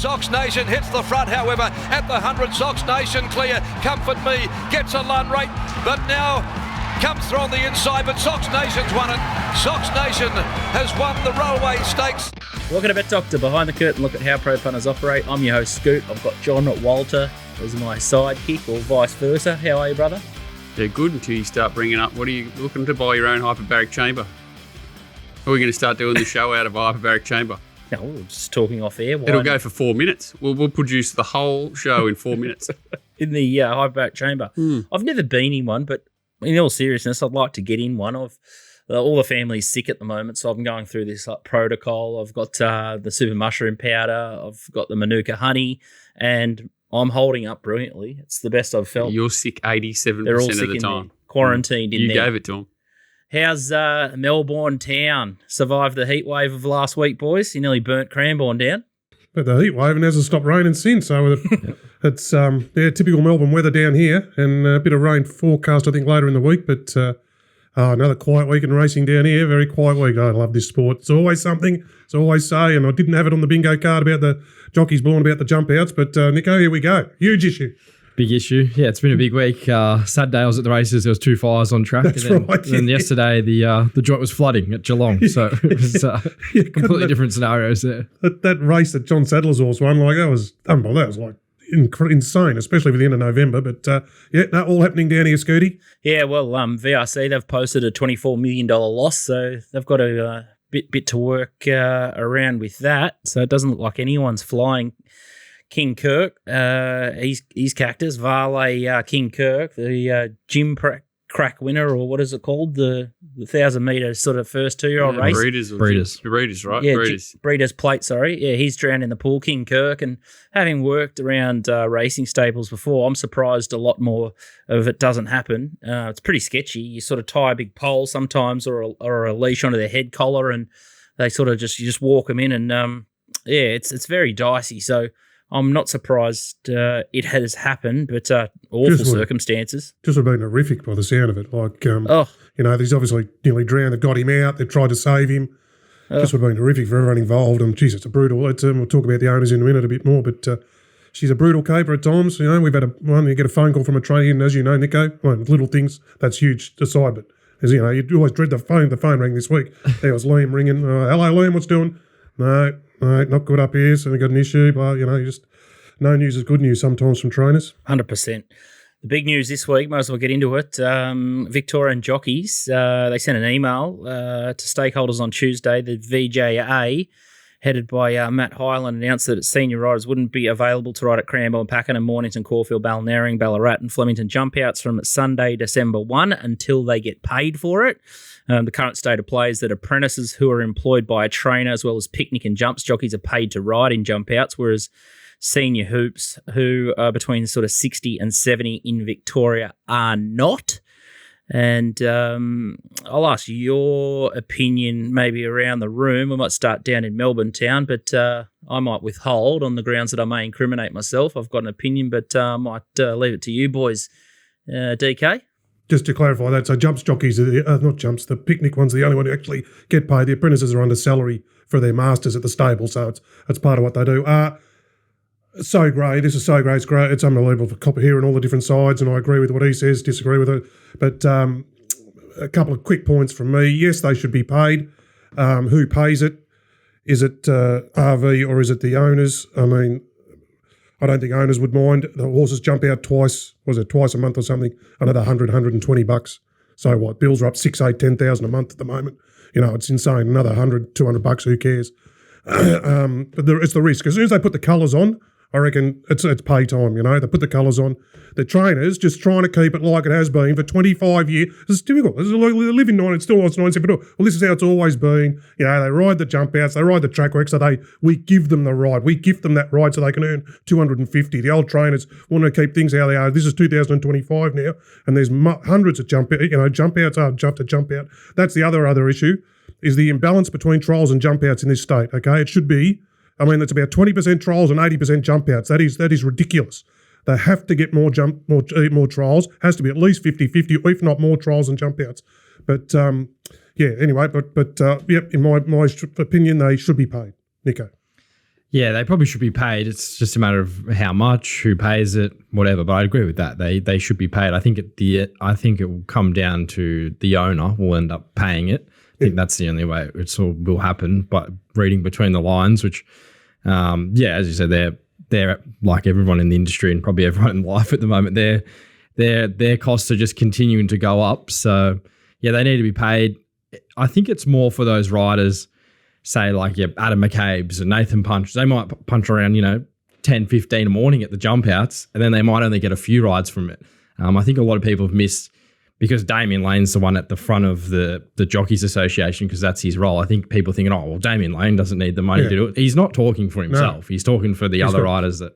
Sox Nation hits the front, however, at the 100. Sox Nation clear. Comfort Me gets a run rate, but now comes through on the inside, but Sox Nation's won it. Sox Nation has won the Railway Stakes. Welcome to Bet Doctor, behind the curtain look at how pro punters operate. I'm your host Scoot. I've got John Walter as my sidekick, or vice versa. How are you, brother? They're good until you start bringing up, what are you looking to buy your own hyperbaric chamber? Or are we going to start doing the show out of a hyperbaric chamber? No, we're just talking off air. It'll go for 4 minutes. We'll produce the whole show in 4 minutes. In the hyperbaric chamber. I've never been in one, but in all seriousness, I'd like to get in one. All the family's sick at the moment, so I'm going through this protocol. I've got the super mushroom powder. I've got the Manuka honey, and I'm holding up brilliantly. It's the best I've felt. You're sick 87% They're all of sick the time. Quarantined in there. You gave it to them. How's Melbourne town survived the heat wave of last week, boys? You nearly burnt Cranbourne down. But the heat wave hasn't stopped raining since, so it's typical Melbourne weather down here, and a bit of rain forecast I think later in the week. But another quiet week in racing down here, very quiet week. I love this sport. It's always something. It's always say, and I didn't have it on the bingo card about the jockeys blowing about the jump outs, but Nico, here we go. Huge issue. Big issue. Yeah, it's been a big week. Saturday I was at the races. There was 2 fires on track. That's and then, right. And then yesterday the joint was flooding at Geelong. So it was completely different scenarios there. That race that John Sadler's horse won, that was unbelievable. That was like insane, especially for the end of November. But all happening down here, Scooty. Yeah, well, VRC, they've posted a $24 million loss, so they've got a bit to work around with that. So it doesn't look like anyone's flying. King Kirk, he's cactus. Varley King Kirk, the Jim Crack winner, or what is it called? The 1,000-metre sort of first 2-year-old race. Breeders, right? Yeah, Breeders Plate, sorry. Yeah, he's drowned in the pool, King Kirk. And having worked around racing stables before, I'm surprised a lot more of it doesn't happen. It's pretty sketchy. You sort of tie a big pole sometimes or a leash onto their head collar, and they sort of you just walk them in. And, it's very dicey. So I'm not surprised it has happened, but awful circumstances. Just would have been horrific by the sound of it. He's obviously nearly drowned. They got him out. They tried to save him. Just would have been horrific for everyone involved. And, geez, it's a brutal. We'll talk about the owners in a minute a bit more, but she's a brutal caper at times. We've had you get a phone call from a trainee, and as you know, Nico, little things, that's huge aside. But, as you know, you always dread the phone. The phone rang this week. There was Liam ringing. Hello, Liam, what's doing? No, not good up here, so we got an issue. But, just no news is good news sometimes from trainers. 100%. The big news this week, might as well get into it. Victorian jockeys, they sent an email to stakeholders on Tuesday. The VJA, headed by Matt Hyland, announced that its senior riders wouldn't be available to ride at Cranbourne, Pakenham, Mornington, Caulfield, Balnarring, Ballarat and Flemington jump outs from Sunday, December 1 until they get paid for it. The current state of play is that apprentices who are employed by a trainer as well as picnic and jumps jockeys are paid to ride in jump outs, whereas senior hoops who are between sort of 60 and 70 in Victoria are not. And I'll ask your opinion maybe around the room. I might start down in Melbourne town, but I might withhold on the grounds that I may incriminate myself. I've got an opinion, but I might leave it to you boys. DK? Just to clarify that, so jumps jockeys, not jumps, the picnic ones are the only one who actually get paid. The apprentices are under salary for their masters at the stable, so it's part of what they do. So great. This is so great. It's great. It's unbelievable for Copper here and all the different sides, and I agree with what he says, disagree with it. But a couple of quick points from me. Yes, they should be paid. Who pays it? Is it RV or is it the owners? I mean, I don't think owners would mind. The horses jump out twice a month or something, another $100, $120. So what? Bills are up $6,000, $8,000, $10,000 a month at the moment. It's insane. Another $100, $200, who cares? But it's the risk. As soon as they put the colours on, I reckon it's pay time, They put the colours on. The trainers just trying to keep it like it has been for 25 years. It's difficult. They live in 1972. Well, this is how it's always been. They ride the jump outs, they ride the track work, so we give them the ride. We gift them that ride so they can earn $250. The old trainers want to keep things how they are. This is 2025 now, and there's hundreds of jump outs after jump out. That's the other issue, is the imbalance between trials and jump outs in this state, okay? It should be, it's about 20% trials and 80% jump outs. That is ridiculous. They have to get more trials. Has to be at least 50-50, if not more trials and jump outs. But anyway, in my opinion, they should be paid. Nico. Yeah, they probably should be paid. It's just a matter of how much, who pays it, whatever. But I agree with that. They should be paid. I think it will come down to the owner will end up paying it. I think that's the only way it all will happen. But reading between the lines, which, as you said, they're like everyone in the industry and probably everyone in life at the moment. Their costs are just continuing to go up. So yeah, they need to be paid. I think it's more for those riders, say like Adam McCabe's and Nathan Punch. They might punch around 10, 15 in the morning at the jump outs, and then they might only get a few rides from it. I think a lot of people have missed, because Damien Lane's the one at the front of the Jockeys Association because that's his role. I think people thinking, oh, well, Damien Lane doesn't need the money to do it. He's not talking for himself. No. He's talking for the other riders that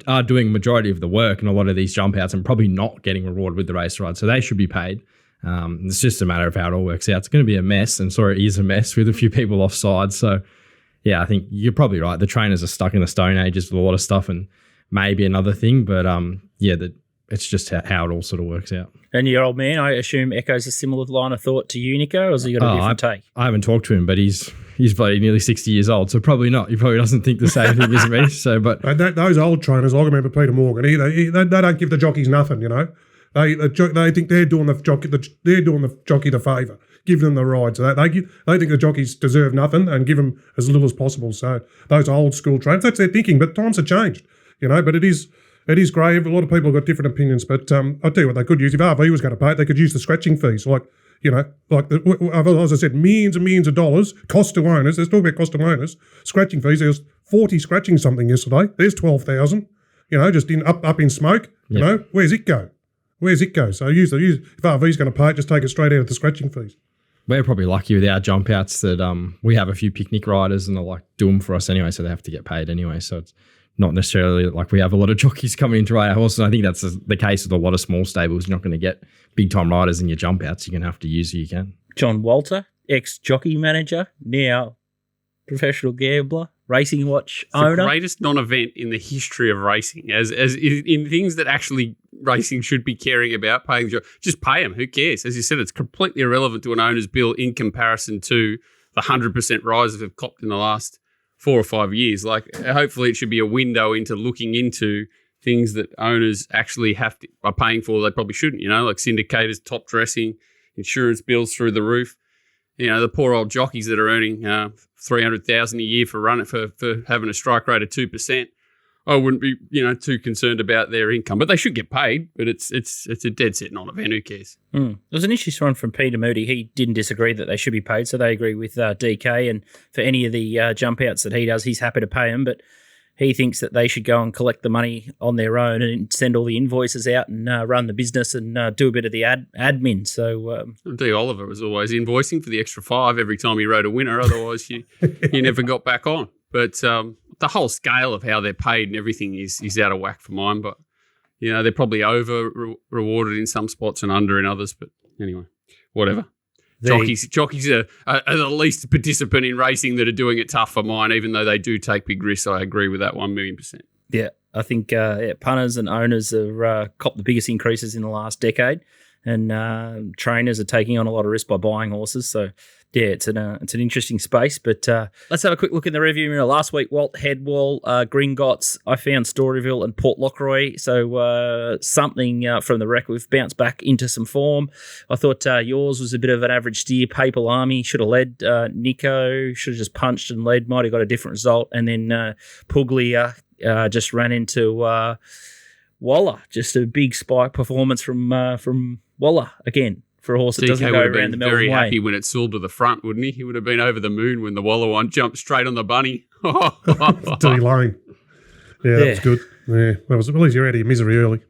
are doing majority of the work in a lot of these jump outs and probably not getting rewarded with the race ride. So they should be paid. It's just a matter of how it all works out. It's going to be a mess, and sorry, it is a mess with a few people offside. So, yeah, I think you're probably right. The trainers are stuck in the Stone Ages with a lot of stuff, and maybe another thing, but it's just how it all sort of works out. And your old man, I assume, echoes a similar line of thought to you, Nico, or has he got a different take? I haven't talked to him, but he's probably nearly 60 years old, so probably not. He probably doesn't think the same thing as me. So, but those old trainers, I remember Peter Morgan. They don't give the jockeys nothing, They think they're doing the jockey the favour, give them the ride. So they think the jockeys deserve nothing and give them as little as possible. So those old school trainers, that's their thinking. But times have changed, But it is grave. A lot of people have got different opinions. But I'll tell you what they could use. If RV was going to pay it, they could use the scratching fees. As I said, millions and millions of dollars cost to owners. Let's talk about cost to owners. Scratching fees. There was 40 scratching something yesterday. There's 12,000. Just up in smoke. Where's it go? Where's it go? So if RV's going to pay it, just take it straight out of the scratching fees. We're probably lucky with our jump outs that we have a few picnic riders and they do them for us anyway, so they have to get paid anyway. So it's not necessarily like we have a lot of jockeys coming into our horses. I think that's the case with a lot of small stables. You're not going to get big time riders in your jump outs. You're going to have to use who you can. John Walter, ex-jockey manager, now professional gambler, Racing Watch owner. The greatest non-event in the history of racing, as in things that actually racing should be caring about, paying just pay them. Who cares? As you said, it's completely irrelevant to an owner's bill in comparison to the 100% rise that have copped in the last 4 or 5 years. Hopefully, it should be a window into looking into things that owners actually are paying for. They probably shouldn't. Like syndicators, top dressing, insurance bills through the roof. The poor old jockeys that are earning $300,000 a year for having a strike rate of 2%. I wouldn't be, too concerned about their income, but they should get paid. But it's a dead set non-event. Who cares? There was an interesting one from Peter Moody. He didn't disagree that they should be paid, so they agree with DK. And for any of the jump outs that he does, he's happy to pay them. But he thinks that they should go and collect the money on their own and send all the invoices out and run the business and do a bit of the admin. So D. Oliver was always invoicing for the extra $5 every time he rode a winner. Otherwise, you never got back on. But the whole scale of how they're paid and everything is out of whack for mine. But they're probably over rewarded in some spots and under in others. But anyway, whatever. Jockeys are the least participant in racing that are doing it tough for mine, even though they do take big risks. I agree with that 1,000,000%. Yeah, I think punters and owners have copped the biggest increases in the last decade, and trainers are taking on a lot of risk by buying horses. So, yeah, it's an interesting space. But let's have a quick look in the review mirror. Last week, Walt Headwall, Gringotts, I found Storyville and Port Lockroy. So something from the wreck. We've bounced back into some form. I thought yours was a bit of an average steer. Papal Army should have led. Nico should have just punched and led. Might have got a different result. And then Puglia just ran into Waller. Just a big spike performance from Waller again. For a horse that doesn't go around the Melbourne very way. Happy when it sooled to the front, wouldn't he? He would have been over the moon when the Waller one jumped straight on the bunny. Dirty Lane. Yeah, that was good. Yeah, at least you're out of your misery early.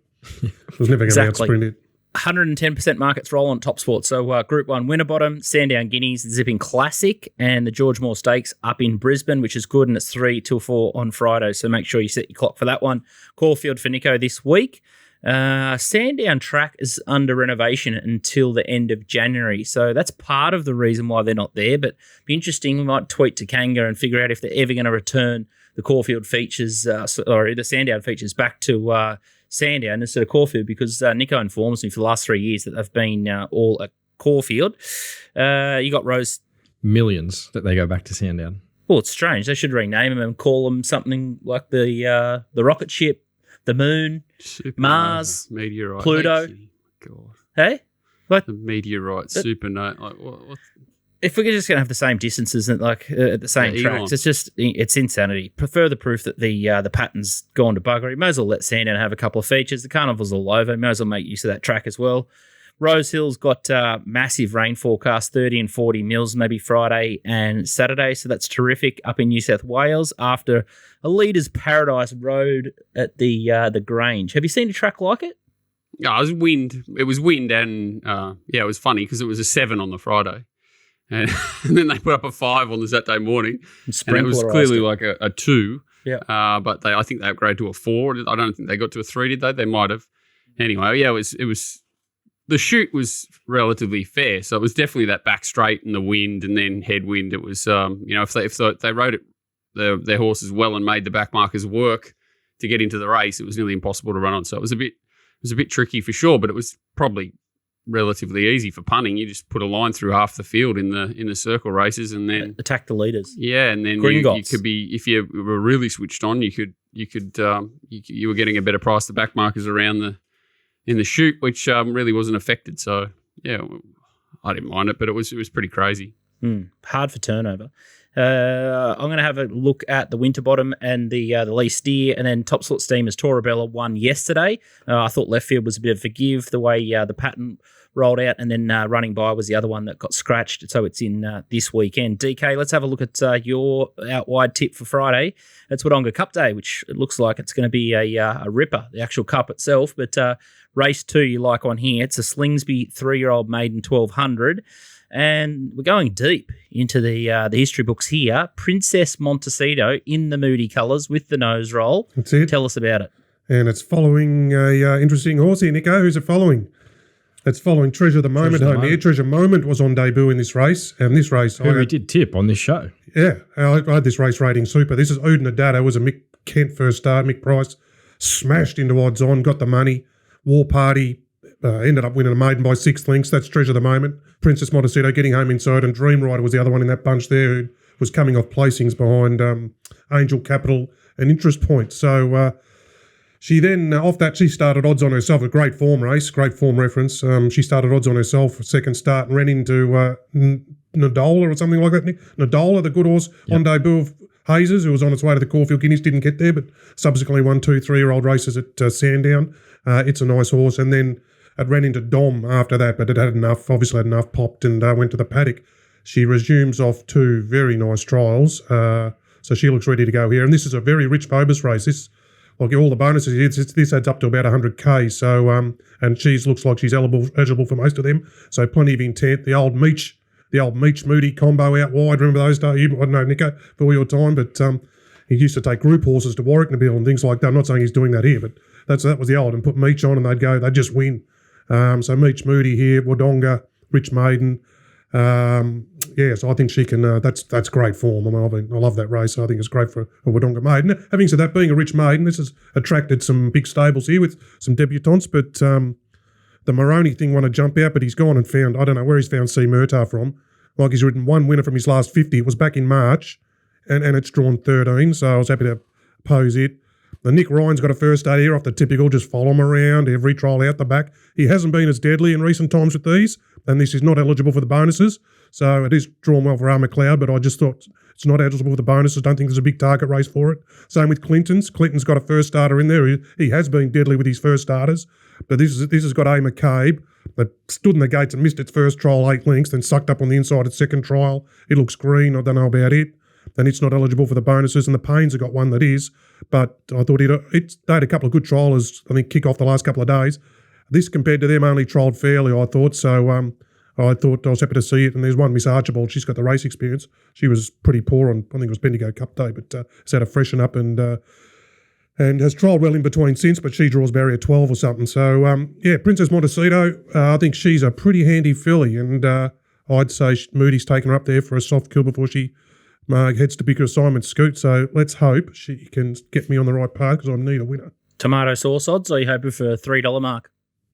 It was never going to outsprint it. 110% markets roll on TopSport. So Group 1 Winterbottom, Sandown Guineas, the Zipping Classic, and the George Moore Stakes up in Brisbane, which is good, and it's 3 till 4 on Friday. So make sure you set your clock for that one. Caulfield for Nico this week. Sandown track is under renovation until the end of January, so that's part of the reason why they're not there. But be interesting. We might tweet to Kanga and figure out if they're ever going to return the Caulfield features, or the Sandown features, back to Sandown instead of Caulfield, because Nico informs me for the last 3 years that they've been all at Caulfield. You got Rose millions that they go back to Sandown. Well, it's strange. They should rename them and call them something like the rocket ship, the moon, Mars, meteorite, Pluto. God, Hey? What? the meteorite, supernova. Like what? If we're just going to have the same distances at the same tracks, it's insanity. Further proof that the pattern's gone to buggery. May as well let Sandown have a couple of features. The carnival's all over. May as well make use of that track as well. Rosehill's got massive rain forecast, 30 and 40 mils, maybe Friday and Saturday. So that's terrific up in New South Wales after a Leaders Paradise Road at the Grange. Have you seen a track like it? Yeah, it was wind. It was wind, and it was funny because it was a 7 on the Friday. And then they put up a 5 on the Saturday morning, and it was clearly like a 2. Yeah. But I think they upgraded to a 4. I don't think they got to a 3, did they? They might have. Anyway, yeah, it was. The shoot was relatively fair, so it was definitely that back straight and the wind, and then headwind. It was, if they rode their horses well and made the back markers work to get into the race, it was nearly impossible to run on. So it was a bit tricky for sure, but it was probably relatively easy for punting. You just put a line through half the field in the circle races, and then attack the leaders. Yeah, and then you could be, if you were really switched on, you were getting a better price. The back markers around in the shoot, which really wasn't affected. So yeah, I didn't mind it, but it was pretty crazy. Hard for turnover. I'm going to have a look at the Winterbottom and the Lee-Steere, and then TopSport Steamers Torabella won yesterday. I thought left field was a bit of a give the way the pattern rolled out, and then running by was the other one that got scratched. So it's in this weekend. DK, let's have a look at your out wide tip for Friday. It's Wodonga Cup Day, which it looks like it's going to be a ripper, the actual cup itself. But race 2 you like on here. It's a Slingsby 3-year-old maiden 1200. And we're going deep into the history books here. Princess Montecito in the moody colours with the nose roll. That's it. Tell us about it. And it's following a interesting horse here, Nico. Who's it following? It's following Treasure the Moment home here. Treasure Moment was on debut in this race. And this race... we did tip on this show. Yeah. I had this race rating super. This is Udin Adada. It was a Mick Kent first start. Mick Price smashed into odds on, got the money. War Party ended up winning a maiden by 6 lengths. That's Treasure the Moment. Princess Montecito getting home inside, and Dream Rider was the other one in that bunch there who was coming off placings behind Angel Capital and Interest Point. So she then, off that, she started odds on herself. A great form race, great form reference. She started odds on herself for second start and ran into Nadola or something like that, Nick. Nadola, the good horse on debut of Hazes, who was on its way to the Caulfield Guineas, didn't get there, but subsequently won 2 3-year-old races at Sandown. It's a nice horse. And then it ran into Dom after that, but it had enough, popped and went to the paddock. She resumes off 2 very nice trials. So she looks ready to go here. And this is a very rich Phobos race. This, like all the bonuses, this adds up to about 100K. So, and she looks like she's eligible for most of them. So plenty of intent. The old Meach Moody combo out wide. Remember those days? I don't know, Nico, for your time, but he used to take group horses to Warwick and and things like that. I'm not saying he's doing that here, but that was the old, and put Meach on and they'd just win. So Meach Moody here, Wodonga, Rich Maiden. So I think she can, that's great form. I love that race. I think it's great for a Wodonga Maiden. Having said that, being a Rich Maiden, this has attracted some big stables here with some debutantes, but the Moroni thing want to jump out, but he's gone and found, I don't know where he's found C. Murtar from. Like he's ridden 1 winner from his last 50. It was back in March, and it's drawn 13, so I was happy to pose it. The Nick Ryan's got a first start here off the typical, just follow him around, every trial out the back. He hasn't been as deadly in recent times with these, and this is not eligible for the bonuses. So it is drawn well for R. McLeod, but I just thought it's not eligible for the bonuses. Don't think there's a big target race for it. Same with Clinton's. Clinton's got a first starter in there. He has been deadly with his first starters, but this has got A. McCabe that stood in the gates and missed its first trial 8 lengths, then sucked up on the inside its second trial. It looks green. I don't know about it. Then it's not eligible for the bonuses, and the Pains have got one that is. But I thought they had a couple of good triallers, I think, kick off the last couple of days. This, compared to them, only trialled fairly, I thought. So I thought I was happy to see it. And there's one, Miss Archibald. She's got the race experience. She was pretty poor on, I think it was Bendigo Cup Day, but has had to freshen up and has trialled well in between since, but she draws barrier 12 or something. So, Princess Montecito, I think she's a pretty handy filly, and I'd say Moody's taken her up there for a soft kill before she heads to bigger assignment scoot. So let's hope she can get me on the right path, because I need a winner. Tomato sauce odds, or are you hoping for a $3 mark?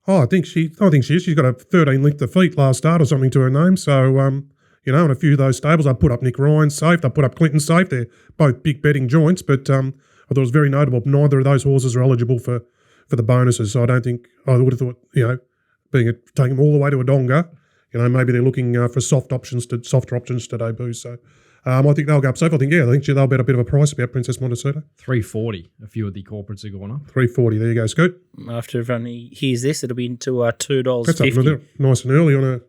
Oh, I think she is. She's got a 13 length of feet last start or something to her name. So, and a few of those stables. I put up Nick Ryan's safe. They put up Clinton's safe. They're both big betting joints, but I thought it was very notable. Neither of those horses are eligible for the bonuses, so I don't think I would have thought, taking them all the way to Wodonga, maybe they're looking for softer options to debut. So I think they'll go up safe. I think they'll bet a bit of a price about Princess Montecito. 340. A few of the corporates are going up. 340. There you go, Scoot. After everyone hears this, it'll be into $2.50. That's up nice and early on a.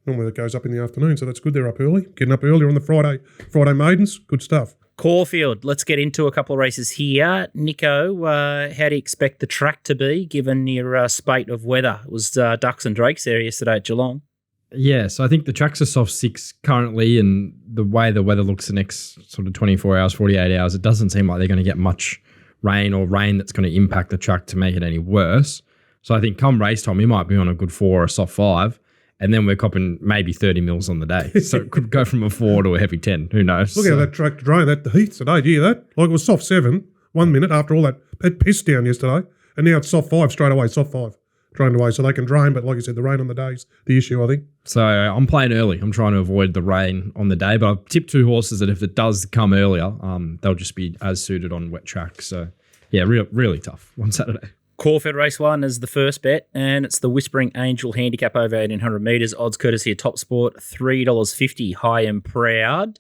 Normally it goes up in the afternoon, so that's good. They're up early. Getting up earlier on the Friday maidens. Good stuff. Caulfield, let's get into a couple of races here. Nico, how do you expect the track to be given your spate of weather? It was Ducks and Drakes there yesterday at Geelong. Yeah, so I think the track's a soft 6 currently, and the way the weather looks the next sort of 24 hours, 48 hours, it doesn't seem like they're going to get much rain that's going to impact the track to make it any worse. So I think come race time, we might be on a good 4 or a soft 5. And then we're copping maybe 30 mils on the day. So it could go from a 4 to a heavy 10. Who knows? Look how that track drained, the heat today. Do you hear that? Like it was soft 7 1 minute after all that piss down yesterday. And now it's soft 5 straight away, soft 5 drained away. So they can drain, but like I said, the rain on the day is the issue, I think. So I'm playing early. I'm trying to avoid the rain on the day. But I've tipped 2 horses that if it does come earlier, they'll just be as suited on wet track. So yeah, really tough on Saturday. Caulfield Race 1 is the first bet, and it's the Whispering Angel handicap over 1,800 metres. Odds courtesy of TopSport, $3.50. High and Proud.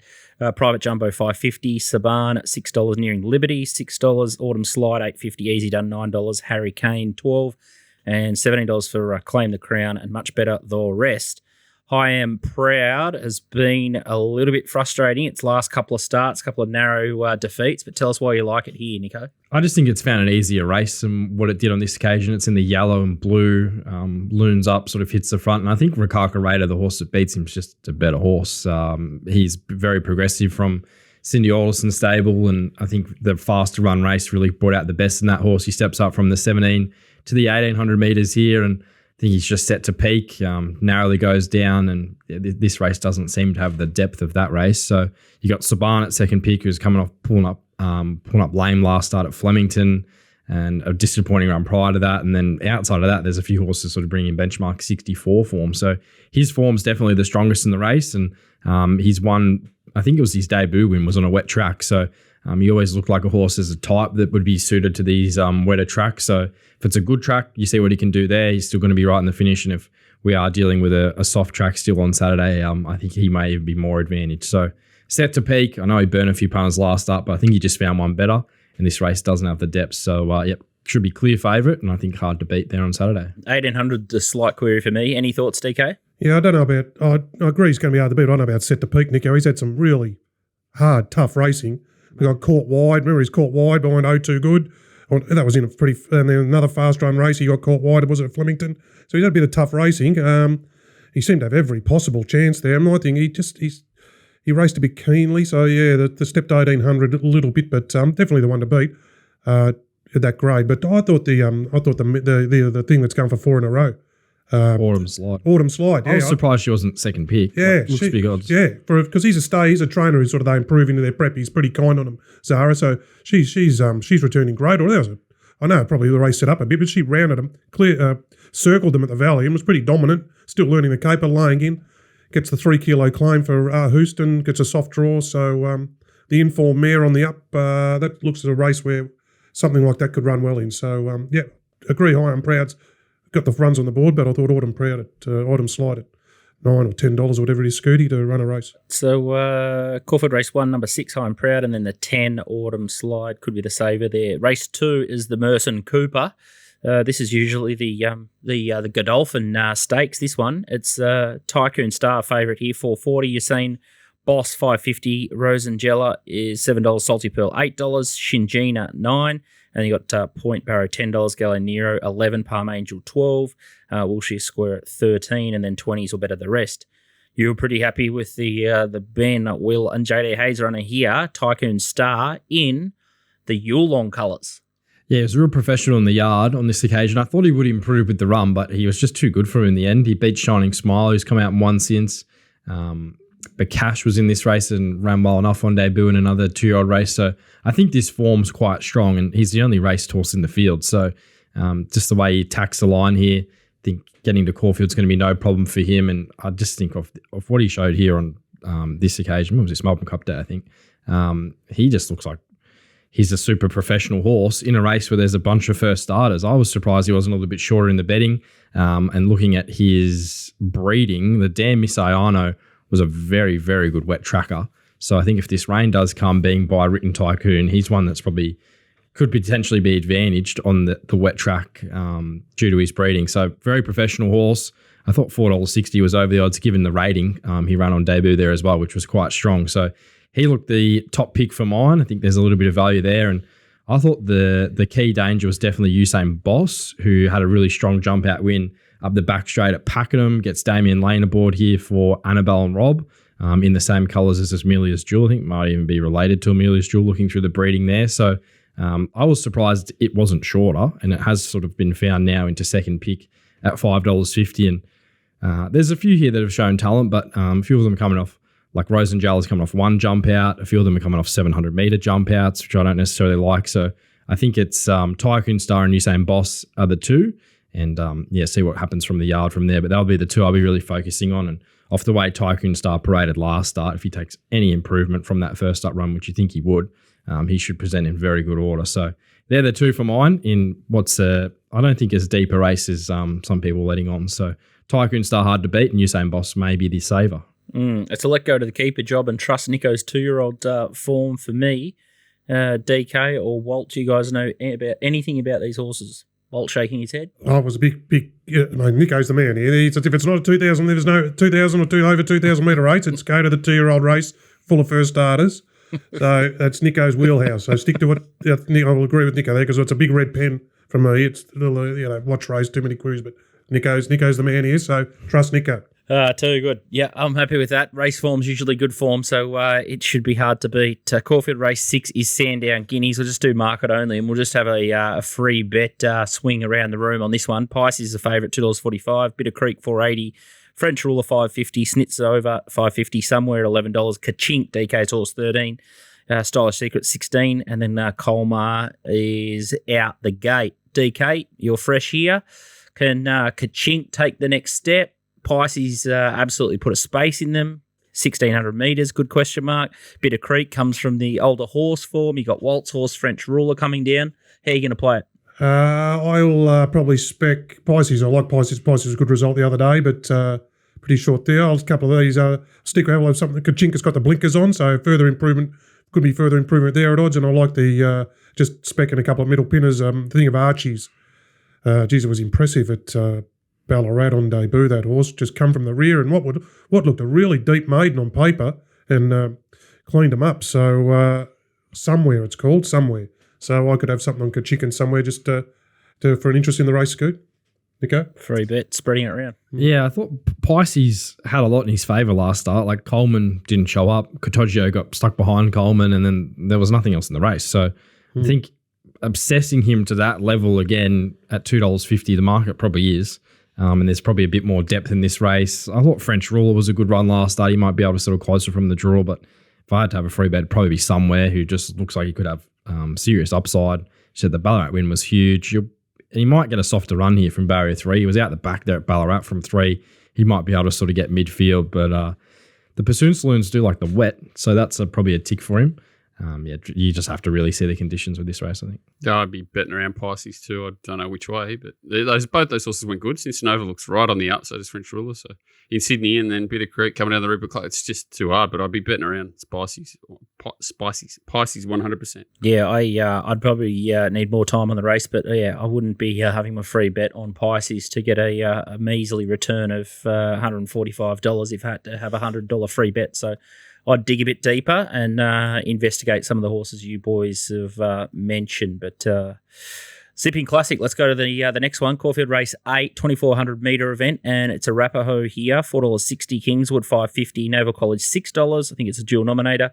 Private Jumbo, $5.50. Saban at $6. Nearing Liberty, $6. Autumn Slide, $8.50. Easy Done, $9. Harry Kane, $12. And $17 for Claim the Crown, and Much Better the Rest. High and Proud has been a little bit frustrating. Its last couple of starts, couple of narrow defeats, but tell us why you like it here, Nico. I just think it's found an easier race than what it did on this occasion. It's in the yellow and blue, loons up, sort of hits the front. And I think Rikaka Raider, the horse that beats him, is just a better horse. He's very progressive from Cindy Alderson's stable, and I think the faster run race really brought out the best in that horse. He steps up from the 17 to the 1,800 metres here, and I think he's just set to peak, narrowly goes down, and this race doesn't seem to have the depth of that race. So you got Saban at second pick, who's coming off pulling up lame last start at Flemington, and a disappointing run prior to that. And then outside of that, there's a few horses sort of bringing benchmark 64 form. So his form's definitely the strongest in the race, and he's won. I think it was his debut win was on a wet track. So he always looked like a horse as a type that would be suited to these wetter tracks. So if it's a good track, you see what he can do there. He's still going to be right in the finish. And if we are dealing with a soft track still on Saturday, I think he may even be more advantaged. So set to peak. I know he burned a few punters last up, but I think he just found one better. And this race doesn't have the depth. So, should be clear favourite, and I think hard to beat there on Saturday. 1,800, a slight query for me. Any thoughts, DK? Yeah, I don't know about. I agree he's going to be hard to beat. I don't know about set to peak, Nico. He's had some really hard, tough racing. He got caught wide. Remember, he's caught wide behind O2 Good. That was in a pretty. And then another fast run race, he got caught wide. Was it at Flemington? So he's had a bit of tough racing. He seemed to have every possible chance there. I think he raced a bit keenly. So yeah, the step to 1,800 a little bit, but definitely the one to beat at that grade. But I thought the thing that's going for 4 in a row. Autumn Slide. Yeah, I was surprised she wasn't second pick. Yeah, looks big odds. Yeah, because he's a trainer who's sort of they improve into their prep. He's pretty kind on them, Zara. So she's returning great. I know probably the race set up a bit, but she rounded them, circled them at the Valley, and was pretty dominant. Still learning the caper, laying in. Gets the 3 kilo claim for Houston. Gets a soft draw. So the informed mare on the up. That looks at a race where something like that could run well in. So agree. High and Proud's got the runs on the board, but I thought Autumn Slide at $9 or $10 or whatever it is, Scooty, to run a race. So Caulfield Race 1, number 6, High and Proud, and then the 10 Autumn Slide could be the saver there. Race 2 is the Merson Cooper. This is usually the Godolphin Stakes. This one, it's Tycoon Star favourite here, $4.40. You're seeing Boss $5.50, Rosangela is $7, Salty Pearl $8, Shingina $9. And you got Point Barrow $10, Gallo Nero $11, Palm Angel $12, Wilshire Square at $13, and then 20s will better the rest. You were pretty happy with the Ben, Will, and JD Hayes runner here, Tycoon Star, in the Yulong colours. Yeah, he was a real professional in the yard on this occasion. I thought he would improve with the run, but he was just too good for him in the end. He beat Shining Smile, who's come out and won since. But Cash was in this race and ran well enough on debut in another 2-year-old race. So I think this form's quite strong, and he's the only raced horse in the field. So just the way he attacks the line here, think getting to Caulfield's going to be no problem for him. And I just think of what he showed here on this occasion. What was this, Melbourne Cup Day, I think. He just looks like he's a super professional horse in a race where there's a bunch of first starters. I was surprised he wasn't a little bit shorter in the betting. And looking at his breeding, the Dan Miss Ayano was a very, very good wet tracker. So I think if this rain does come, being by Written Tycoon, he's one that's probably could potentially be advantaged on the wet track due to his breeding. So very professional horse. I thought $4.60 was over the odds given the rating. He ran on debut there as well, which was quite strong. So he looked the top pick for mine. I think there's a little bit of value there. And I thought the key danger was definitely Usain Boss, who had a really strong jump out win up the back straight at Pakenham. Gets Damien Lane aboard here for Annabelle and Rob in the same colours as Amelia's Jewel. I think might even be related to Amelia's Jewel looking through the breeding there. So I was surprised it wasn't shorter, and it has sort of been found now into second pick at $5.50. And there's a few here that have shown talent, but a few of them are coming off, like Rosengel is coming off one jump out. A few of them are coming off 700-metre jump outs, which I don't necessarily like. So I think it's Tycoon Star and Usain Boss are the two. And see what happens from the yard from there. But that'll be the two I'll be really focusing on. And off the way Tycoon Star paraded last start, if he takes any improvement from that first up run, which you think he would, he should present in very good order. So they're the two for mine in what's I don't think as deep a race as some people are letting on. So Tycoon Star hard to beat, and Usain Boss may be the saver. It's a let go to the keeper job and trust Nico's 2-year-old form for me. DK or Walt, do you guys know about anything about these horses? Walt shaking his head. Oh, it was a big. Nico's the man here. If it's not a 2,000, there's no 2,000 or over 2,000 metre race. It's go to the 2-year-old race full of first starters. So that's Nico's wheelhouse. So stick to it. I will agree with Nico there because it's a big red pen from me. It's a little, watch race, too many queries, but Nico's the man here. So trust Nico. Too good. Yeah, I'm happy with that. Race form's usually good form, so it should be hard to beat. Caulfield Race 6 is Sandown Guineas. We'll just do market only, and we'll just have a free bet swing around the room on this one. Pice is the favourite, $2.45. Bitter Creek, $4.80. French Ruler, $5.50. Snitz over, $5.50. Somewhere at $11. Kachink, DK's horse, $13. Stylish Secret, $16. And then Colmar is out the gate. DK, you're fresh here. Can Kachink take the next step? Pisces absolutely put a space in them. 1,600 metres, good question mark. Bitter Creek comes from the older horse form. You got Walt's horse, French Ruler coming down. How are you going to play it? I'll probably spec Pisces. I like Pisces. Pisces was a good result the other day, but pretty short there. I'll a couple of these. Stick around. We'll have something. Kachink has got the blinkers on, so further improvement could be further improvement there at odds. And I like the just specking a couple of middle pinners. Thing of Archie's. Geez, it was impressive at Ballarat on debut. That horse just come from the rear and what looked a really deep maiden on paper and cleaned him up. So somewhere it's called somewhere. So I could have something on Chicken somewhere just for an interest in the race, Scoot. Nico? Free bet, spreading it around. Yeah, I thought Pisces had a lot in his favour last start. Like Coleman didn't show up. Cottagio got stuck behind Coleman and then there was nothing else in the race. So I think obsessing him to that level again at $2.50, the market probably is. And there's probably a bit more depth in this race. I thought French Ruler was a good run last start. He might be able to sort of closer from the draw, but if I had to have a free bet, it'd probably be somewhere who just looks like he could have serious upside. She said the Ballarat win was huge. He might get a softer run here from barrier 3. He was out the back there at Ballarat from 3. He might be able to sort of get midfield, but the Pursuit Saloons do like the wet, so that's probably a tick for him. You just have to really see the conditions with this race, I think. I'd be betting around Pisces too. I don't know which way, but both those horses went good. Cincinnati looks right on the outside as French Ruler. So in Sydney and then Bitter Creek coming down the Rupert Clock, it's just too hard, but I'd be betting around Pisces 100%. Yeah, I'd probably need more time on the race, but I wouldn't be having my free bet on Pisces to get a measly return of $145 if I had to have a $100 free bet. So I'd dig a bit deeper and investigate some of the horses you boys have mentioned. But Zipping Classic, let's go to the next one. Caulfield Race 8, 2,400 metre event, and it's a Rapaho here, $4.60. Kingswood, $5.50. Nova College, $6. I think it's a dual nominator.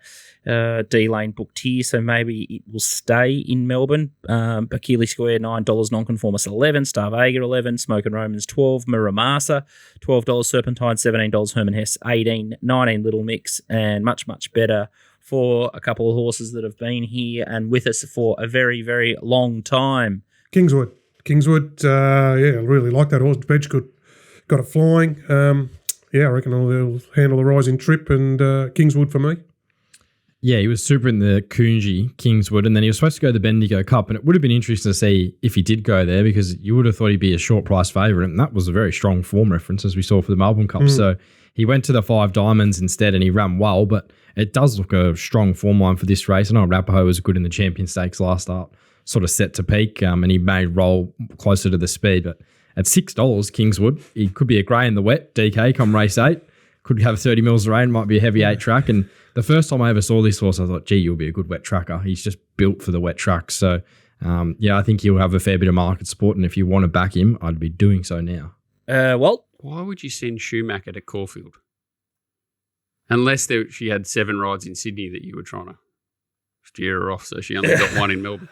D-Lane booked here, so maybe it will stay in Melbourne. Bakili Square, $9. Nonconformist, $11. Star Vega, $11. Smoke and Romans, $12. Miramasa, $12. Serpentine, $17. Herman Hess, $18. $19 Little Mix, and much, much better for a couple of horses that have been here and with us for a very, very long time. Kingswood. Kingswood, I really like that horse. Bedge got it flying. I reckon they'll handle the rising trip, and Kingswood for me. Yeah, he was super in the Coonji, Kingswood, and then he was supposed to go to the Bendigo Cup, and it would have been interesting to see if he did go there, because you would have thought he'd be a short price favourite, and that was a very strong form reference as we saw for the Melbourne Cup. So he went to the 5 Diamonds instead, and he ran well, but it does look a strong form line for this race. I know Arapaho was good in the Champion Stakes last start, sort of set to peak, and he may roll closer to the speed, but at $6, Kingswood, he could be a grey in the wet, DK, come race 8. Could have 30 mils of rain, might be a heavy 8 track. And the first time I ever saw this horse, I thought, gee, you'll be a good wet tracker. He's just built for the wet track. So, I think he'll have a fair bit of market support. And if you want to back him, I'd be doing so now. Walt? Why would you send Schumacher to Caulfield? Unless she had 7 rides in Sydney that you were trying to steer her off, so she only got 1 in Melbourne.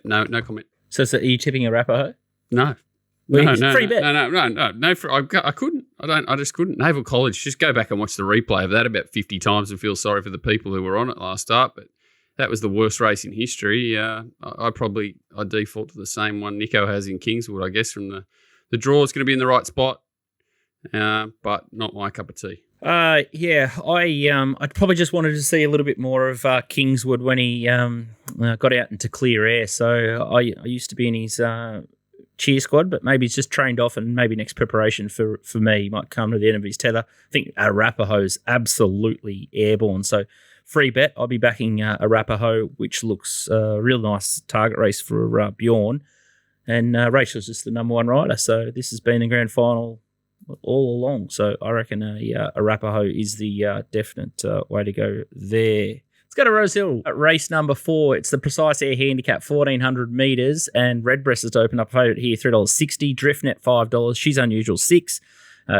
No comment. So are you tipping Arapaho? No. Free bet. No. I couldn't. I just couldn't. Naval College. Just go back and watch the replay of that about 50 times and feel sorry for the people who were on it last start. But that was the worst race in history. I default to the same one Nico has in Kingswood. I guess from the draw is going to be in the right spot, but not my cup of tea. I probably just wanted to see a little bit more of Kingswood when he got out into clear air. So I used to be in his cheer squad, but maybe he's just trained off, and maybe next preparation for me might come to the end of his tether. I think Arapaho's absolutely airborne. So free bet, I'll be backing Arapaho, which looks a real nice target race for Bjorn. And Rachel's just the number 1 rider. So this has been the grand final all along. So I reckon Arapaho is the definite way to go there. Let's go to Rosehill at race number 4. It's the Precise Air Handicap, 1,400 metres, and Redbreast has opened up favourite here, $3.60. Driftnet, $5. She's Unusual, $6.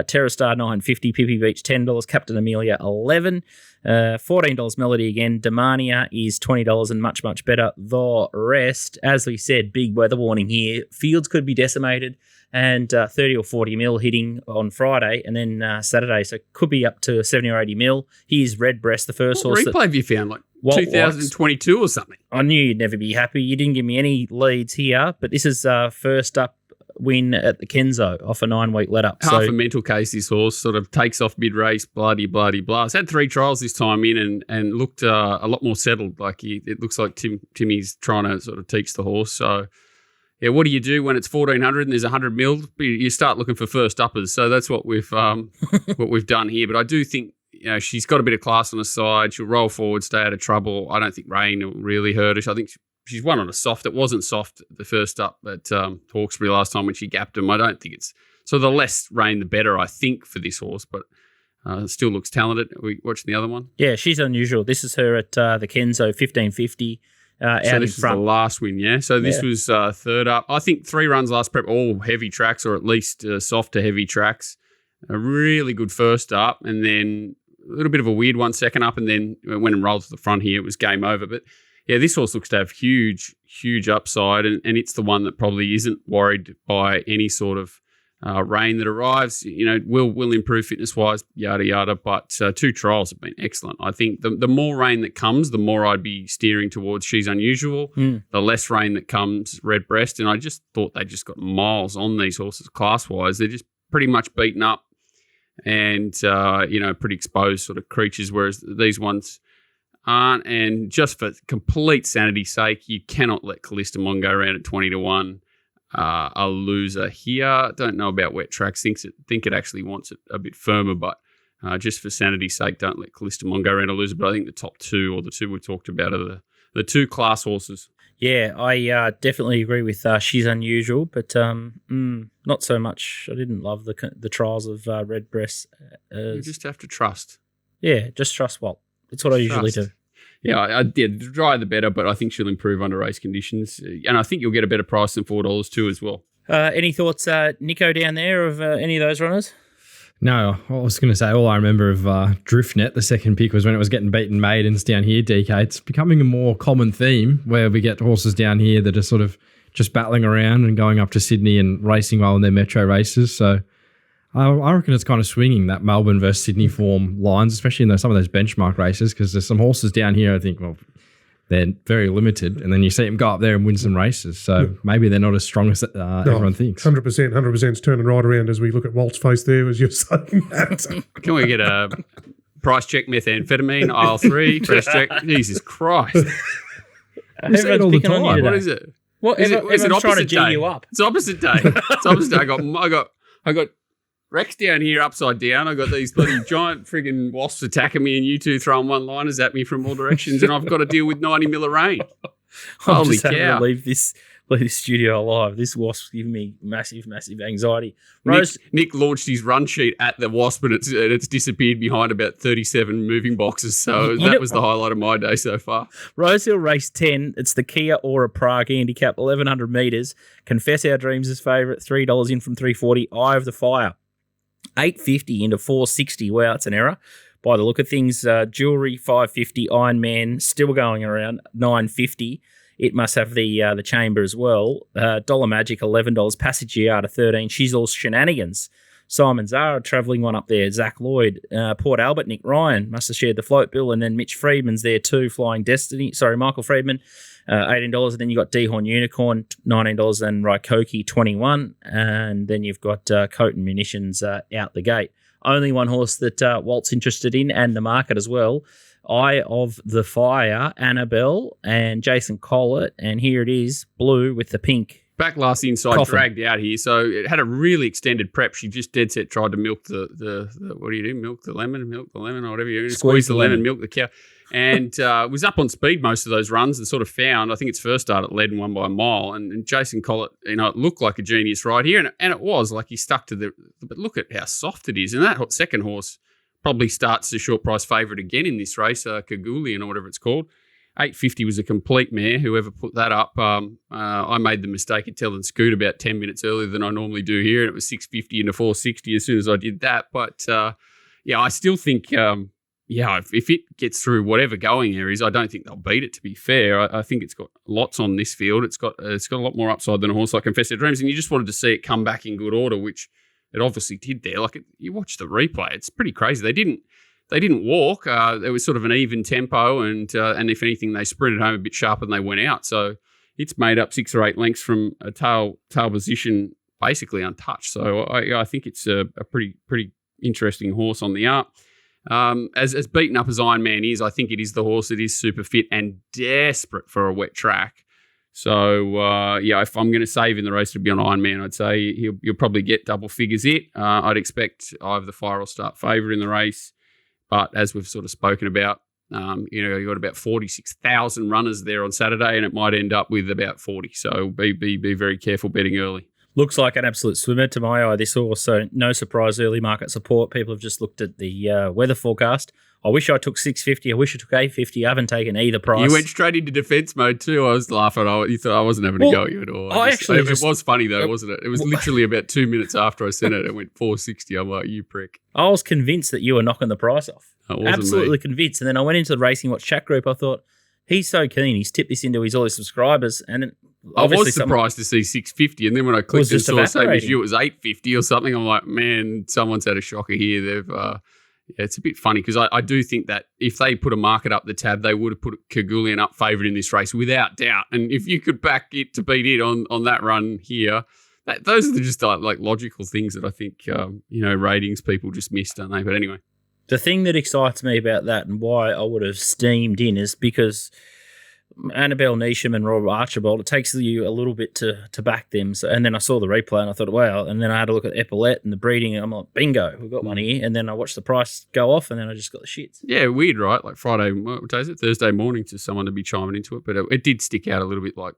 Terra Star, $9.50. Pippi Beach, $10. Captain Amelia, $11. $14 Melody again. Demania is $20, and much, much better the rest. As we said, big weather warning here. Fields could be decimated, and 30 or 40 mil hitting on Friday, and then Saturday, so could be up to 70 or 80 mil. Here's Redbreast, the first horse. What replay have you found? Like 2022 or something? I knew you'd never be happy. You didn't give me any leads here, but this is first up win at the Kenzo off a 9-week let-up. Half a mental case, this horse sort of takes off mid-race, bloody, blah. It's had 3 trials this time in and looked a lot more settled. Like it looks like Timmy's trying to sort of teach the horse. So, yeah, what do you do when it's 1,400 and there's 100 mil? You start looking for first uppers. So that's what we've done here. But I do think she's got a bit of class on her side. She'll roll forward, stay out of trouble. I don't think rain will really hurt her. I think she's won on a soft. It wasn't soft the first up at Hawkesbury last time when she gapped him. I don't think it's so. The less rain, the better, I think, for this horse. But still looks talented. Are we watching the other one? Yeah, she's Unusual. This is her at the Kenzo, 1,550. Out so this in front. is the last win, yeah? So this was third up. I think 3 runs last prep, all heavy tracks, or at least soft to heavy tracks. A really good first up, and then a little bit of a weird one second up, and then when it rolled to the front here, it was game over. But yeah, this horse looks to have huge upside, and it's the one that probably isn't worried by any sort of rain that arrives. Will improve fitness-wise, yada, yada, but 2 trials have been excellent. I think the more rain that comes, the more I'd be steering towards She's Unusual. The less rain that comes, Redbreast, and I just thought they just got miles on these horses class-wise. They're just pretty much beaten up and, pretty exposed sort of creatures, whereas these ones aren't. And just for complete sanity's sake, you cannot let Callistamon go around at 20-1. A loser here. Don't know about wet tracks. Think it actually wants it a bit firmer, but just for sanity's sake, don't let Callistamon go around a loser. But I think the top 2, or the 2 we talked about, are the 2 class horses. Yeah, I definitely agree with She's Unusual, but not so much. I didn't love the trials of Redbreast. You just have to trust. Yeah, just trust Walt. That's what I usually do. Yeah, the drier the better, but I think she'll improve under race conditions. And I think you'll get a better price than $4 too as well. Any thoughts, Nico, down there of any of those runners? No, I was going to say all I remember of Driftnet, the second pick, was when it was getting beaten maidens down here, DK. It's becoming a more common theme where we get horses down here that are sort of just battling around and going up to Sydney and racing well in their metro races. So I reckon it's kind of swinging that Melbourne versus Sydney form lines, especially in some of those benchmark races, because there's some horses down here I think, well, they're very limited, and then you see them go up there and win some races. So maybe they're not as strong as everyone thinks. 100% is turning right around as we look at Walt's face there as you're saying that. Can we get a price check methamphetamine, aisle 3, price check? Jesus Christ. You say it all the time. What is it? What? Is it Everyone's trying to opposite G day? you up. It's opposite day. It's opposite day. I got Rex down here upside down. I got these bloody giant friggin' wasps attacking me, and you two throwing one-liners at me from all directions, and I've got to deal with 90 mil of rain. I'm Holy just having cow. to leave this studio alive. This wasp's giving me massive, massive anxiety. Nick launched his run sheet at the wasp, and it's disappeared behind about 37 moving boxes. So that was the highlight of my day so far. Rosehill race 10. It's the Kia Aura Prague handicap, 1,100 metres. Confess Our Dreams is favourite, $3 in from $3.40. Eye of the Fire, $8.50 into $4.60. Wow, it's an error by the look of things. Jewelry, $5.50. Iron Man still going around, $9.50. It must have the chamber as well. Dollar Magic, $11. Passage Yard, $13. She's All Shenanigans. Simon Zara travelling one up there. Zach Lloyd. Port Albert, Nick Ryan must have shared the float bill. And then Mitch Friedman's there too, Flying Destiny. Sorry, Michael Friedman, $18. And then you've got Dehorn Unicorn, $19. And Raikoki, $21. And then you've got Coat and Munitions out the gate. Only one horse that Walt's interested in, and the market as well. Eye of the Fire, Annabelle and Jason Collett. And here it is, blue with the pink. Back last inside, Coffin. dragged out here. So it had a really extended prep. She just dead set tried to milk the what do you do? Milk the lemon, or whatever you do. Squeeze the lemon, milk the cow. And was up on speed most of those runs and sort of found, I think its first start it led and won by a mile. And Jason Collett, it looked like a genius right here. And it was, like he stuck to but look at how soft it is. And that second horse probably starts the short price favourite again in this race, Kagulian or whatever it's called. $8.50 was a complete mare. Whoever put that up, I made the mistake of telling Scoot about 10 minutes earlier than I normally do here, and it was $6.50 into $4.60 as soon as I did that. But I still think, if it gets through whatever going there is, I don't think they'll beat it. To be fair, I think it's got lots on this field. It's got a lot more upside than a horse like Confess Our Dreams, and you just wanted to see it come back in good order, which it obviously did there. You watch the replay; it's pretty crazy. They didn't walk. It was sort of an even tempo, and if anything, they sprinted home a bit sharper than they went out. So it's made up 6 or 8 lengths from a tail position, basically untouched. So I think it's a pretty interesting horse on the up. As beaten up as Iron Man is, I think it is the horse that is super fit and desperate for a wet track. So, if I'm going to save in the race to be on Iron Man, I'd say you'll probably get double figures it. I'd expect Eye of the Fire will start favourite in the race. But as we've sort of spoken about, you've got about 46,000 runners there on Saturday, and it might end up with about 40. So be very careful betting early. Looks like an absolute swimmer to my eye, this horse. So no surprise, early market support. People have just looked at the weather forecast. I wish I took $6.50. I wish I took $8.50. I haven't taken either price. You went straight into defence mode too. I was laughing. You thought I wasn't having a go at you at all. It was funny though, wasn't it? It was literally about 2 minutes after I sent it. It went $4.60. I'm like, you prick. I was convinced that you were knocking the price off. Absolutely me. convinced. And then I went into the Racing Watch chat group. I thought, he's so keen. He's tipped this into all his subscribers. And I was surprised to see $6.50. And then when I clicked and saw same as you, it was $8.50 or something. I'm like, man, someone's had a shocker here. They've... it's a bit funny because I do think that if they put a market up the tab, they would have put Kagulian up favourite in this race without doubt. And if you could back it to beat it on that run here, those are just like logical things that I think, ratings people just miss, don't they? But anyway. The thing that excites me about that and why I would have steamed in is because Annabelle Neesham and Rob Archibald, it takes you a little bit to back them. So, and then I saw the replay and I thought, wow. And then I had a look at Epaulette and the breeding and I'm like, bingo, we've got one here. And then I watched the price go off and then I just got the shits. Yeah, weird, right? Like Friday, what day is it? Thursday morning to someone to be chiming into it. But it did stick out a little bit like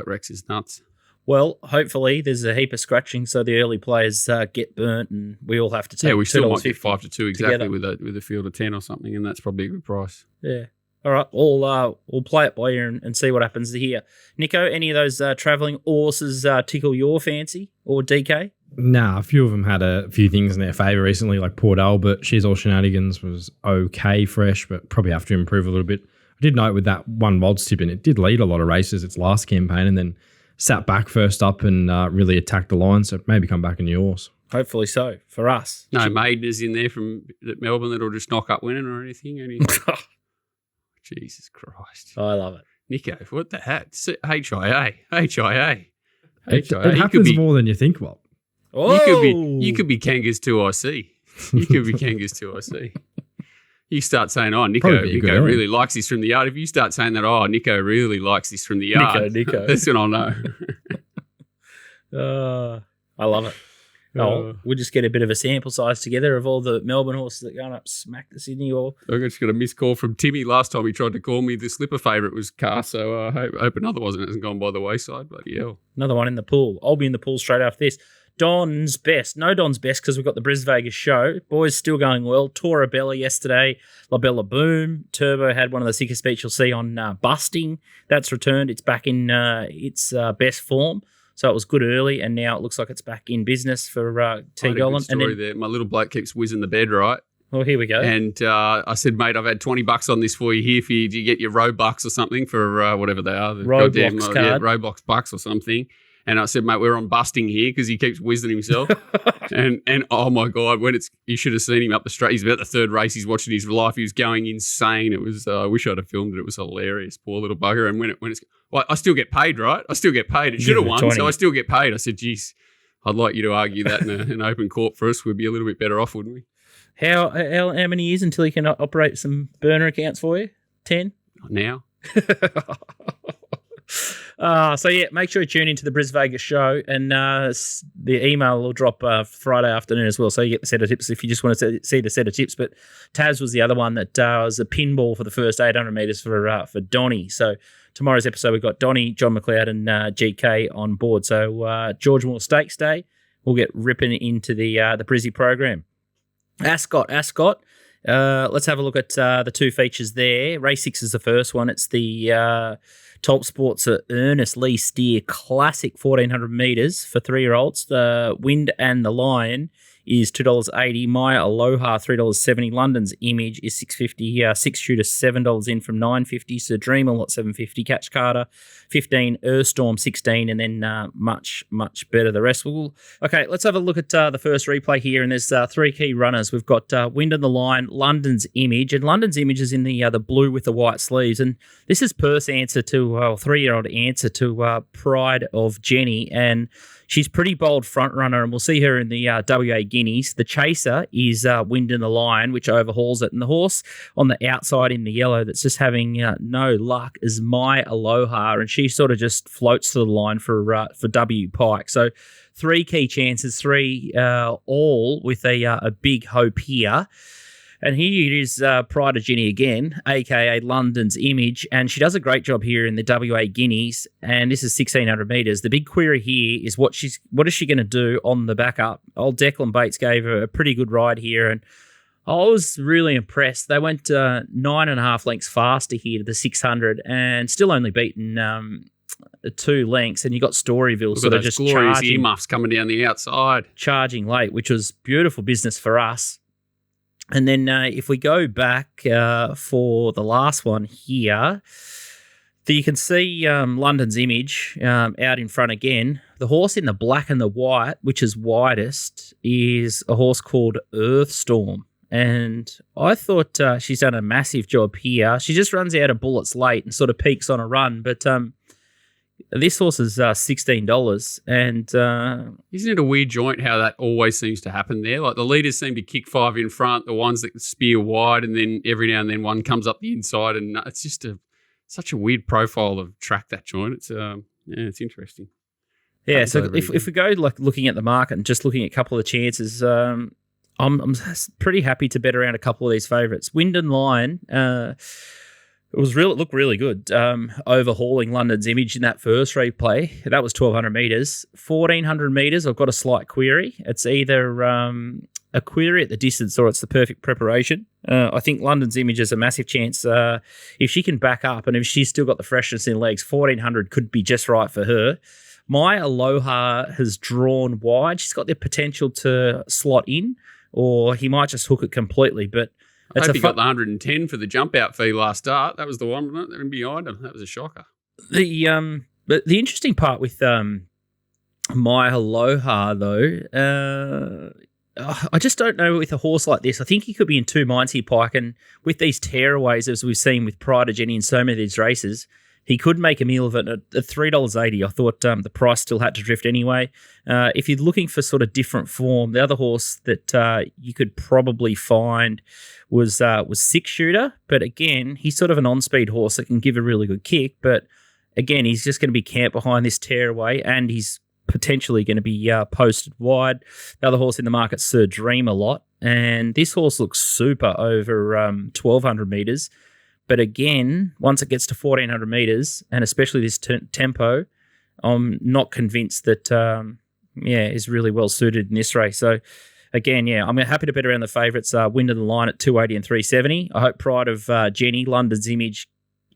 Rex's nuts. Well, hopefully there's a heap of scratching so the early players get burnt and we all have to take we still might get 5 to 2 exactly together. with a field of 10 or something, and that's probably a good price. Yeah. All right, we'll play it by ear and see what happens here. Nico, any of those travelling horses tickle your fancy or DK? Nah, a few of them had a few things in their favour recently, like Port Albert. She's All Shenanigans was okay fresh, but probably have to improve a little bit. I did note with that one Waltz tip, and it did lead a lot of races its last campaign and then sat back first up and really attacked the line, so maybe come back in yours. Hopefully so, for us. No Maiden is in there from Melbourne that'll just knock up winning or anything. Jesus Christ. I love it. Nico, what the heck? HIA. It happens more than you think, Bob. Oh, You could be Kangas 2IC. You could be Kangas 2IC. You start saying, oh, Nico really likes this from the yard. If you start saying that, oh, Nico really likes this from the yard, Nico. that's when I'll know. I love it. We'll just get a bit of a sample size together of all the Melbourne horses that going up smack the Sydney. Or I just got a missed call from Timmy. Last time he tried to call me, the slipper favourite was Car, so I hope another hasn't gone by the wayside. Bloody hell. Another one in the pool. I'll be in the pool straight after this. Don's best. No Don's best because we've got the Bris Vegas show. Boys still going well. Tora Bella yesterday. La Bella Boom. Turbo had one of the sickest speech you'll see on busting. That's returned. It's back in its best form. So it was good early, and now it looks like it's back in business for T. Golan. Story there. My little bloke keeps whizzing the bed, right? Well, here we go. And I said, mate, I've had $20 on this for you here. Do you get your Robux or something for whatever they are? The Roblox card. Yeah, Roblox bucks or something. And I said, mate, we're on busting here because he keeps whizzing himself. and oh my God, you should have seen him up the straight. He's about the third race he's watching his life. He was going insane. It was, I wish I'd have filmed it. It was hilarious. Poor little bugger. And when it's, well, I still get paid, right? I still get paid. It should have won, 20. So I still get paid. I said, geez, I'd like you to argue that in an open court for us. We'd be a little bit better off, wouldn't we? How many years until he can operate some burner accounts for you? 10? Now. So yeah, make sure you tune into the Bris Vegas show, and the email will drop Friday afternoon as well. So you get the set of tips if you just want to see the set of tips. But Taz was the other one that was a pinball for the first 800 metres for Donny. So tomorrow's episode we've got Donny, John McLeod, and GK on board. So George Moore Stakes Day, we'll get ripping into the Brizzy program. Ascot. Let's have a look at the two features there. Race 6 is the first one. It's the TopSport's Ernest Lee-Steere Classic 1400 metres for 3-year-olds. The Wind and the Lion is $2.80. My Aloha $3.70. London's Image is $6.50. 6 shooter $7 in from $9.50. So Dreamer lot $7.50. Catch Carter $15. Earthstorm $16, and then much better the rest. Okay, let's have a look at the first replay here. And there's 3 key runners. We've got Wind and the Lion, London's Image, and London's Image is in the blue with the white sleeves. And this is Perth's answer to 3-year-old answer to Pride of Jenny, and she's pretty bold front runner, and we'll see her in the WA Guineas. The chaser is Wind and the Lion, which overhauls it. And the horse on the outside in the yellow that's just having no luck is My Aloha, and she sort of just floats to the line for W Pike. So 3 key chances, 3 all with a big hope here. And here it is Pride of Jenny again, a.k.a. London's Image, and she does a great job here in the WA Guineas, and this is 1,600 metres. The big query here is what is she going to do on the backup? Old Declan Bates gave her a pretty good ride here, and I was really impressed. They went 9.5 lengths faster here to the 600 and still only beaten 2 lengths, and you got Storyville sort of just glorious charging. earmuffs coming down the outside. Charging late, which was beautiful business for us. And then if we go back for the last one here, you can see London's Image out in front again. The horse in the black and the white, which is widest, is a horse called Earthstorm. And I thought she's done a massive job here. She just runs out of bullets late and sort of peaks on a run. But this horse is $16, and isn't it a weird joint how that always seems to happen there? Like the leaders seem to kick 5 in front, the ones that spear wide, and then every now and then one comes up the inside, and it's just such a weird profile of track, that joint. It's it's interesting. Yeah, so if we go like looking at the market and just looking at a couple of chances, I'm pretty happy to bet around a couple of these favourites. Wind and Lion. It looked really good, overhauling London's Image in that first replay. That was 1,200 metres. 1,400 metres, I've got a slight query. It's either a query at the distance or it's the perfect preparation. I think London's Image has a massive chance. If she can back up and if she's still got the freshness in legs, 1,400 could be just right for her. My Aloha has drawn wide. She's got the potential to slot in, or he might just hook it completely, but I hope he got the 110 for the jump out fee last start. That was the one, wasn't it? And behind him. That was a shocker. But the interesting part with My Aloha, though, I just don't know with a horse like this. I think he could be in two minds here, Pike. And with these tearaways, as we've seen with Pride of Jenny in so many of these races, he could make a meal of it at $3.80. I thought the price still had to drift anyway. If you're looking for sort of different form, the other horse that you could probably find was Six Shooter. But again, he's sort of an on-speed horse that can give a really good kick. But again, he's just going to be camped behind this tearaway, and he's potentially going to be posted wide. The other horse in the market, Sir Dream, a lot. And this horse looks super over 1,200 metres. But again, once it gets to 1,400 metres, and especially this tempo, I'm not convinced that, is really well suited in this race. So again, I'm happy to bet around the favourites. Wind of the line at 280 and 370. I hope Pride of Jenny, London's Image,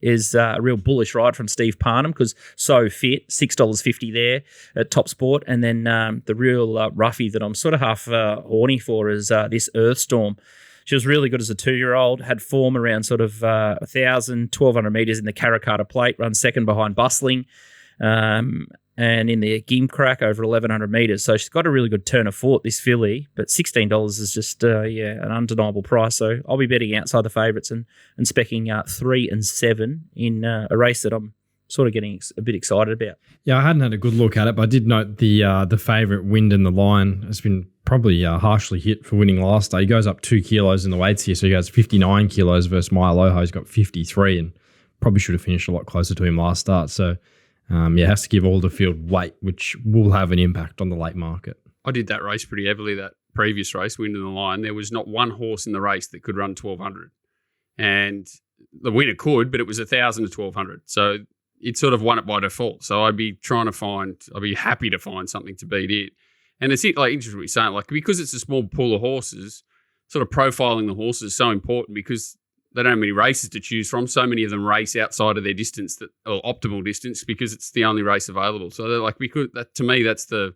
is a real bullish ride from Steve Parnham, because so fit, $6.50 there at TopSport. And then the real roughie that I'm sort of half horny for is this Earthstorm. She was really good as a 2-year-old, had form around sort of 1,000, 1,200 metres in the Karrakatta Plate, run second behind Bustling, and in the Gimcrack over 1,100 metres. So she's got a really good turn of foot, this filly, but $16 is just, an undeniable price. So I'll be betting outside the favourites and specking 3 and 7 in a race that I'm sort of getting a bit excited about. Yeah, I hadn't had a good look at it, but I did note the favourite, Wind in the Line, has been probably harshly hit for winning last day. He goes up 2 kilos in the weights here, so he goes 59 kilos versus Maialoho. He's got 53 and probably should have finished a lot closer to him last start. So, has to give all the field weight, which will have an impact on the late market. I did that race pretty heavily, that previous race, Wind in the Line. There was not one horse in the race that could run 1,200. And the winner could, but it was 1,000 to 1,200. So it sort of won it by default. So I'd be happy to find something to beat it. And it's like interesting what you're saying, like, because it's a small pool of horses, sort of profiling the horses is so important, because they don't have many races to choose from. So many of them race outside of their distance, or optimal distance, because it's the only race available. So they're like, to me, that's the